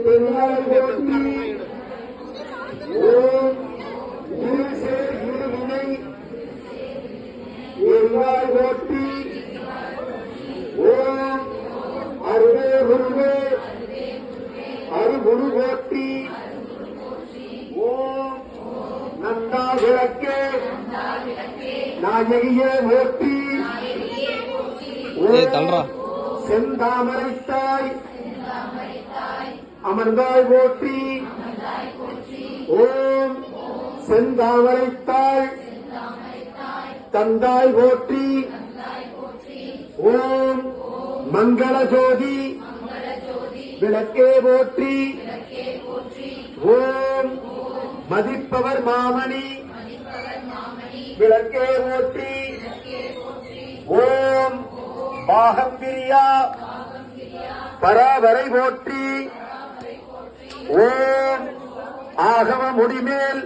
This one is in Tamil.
பெருமாள் போற்றி. ஓம் இருசேர் இருவினை பெருமாள் போற்றி. ஓம் அருவே குருவே அருகுரு போற்றி. ஓம் நந்தா விளக்கே நாயகியே போற்றி. செந்தாமரைத்தாய் அமர்ந்தாய் போற்றி. ஓம் செந்தாமரைத்தாய் தந்தாய் போற்றி. ஓம் மங்கள ஜோதி விளக்கே போற்றி. ஓம் மதிப்பவர் மாமணி விளக்கே போற்றி. ஓம் பாகம்பிரியா பராவரை போற்றி. ஓம் ஆகம முடிமேல்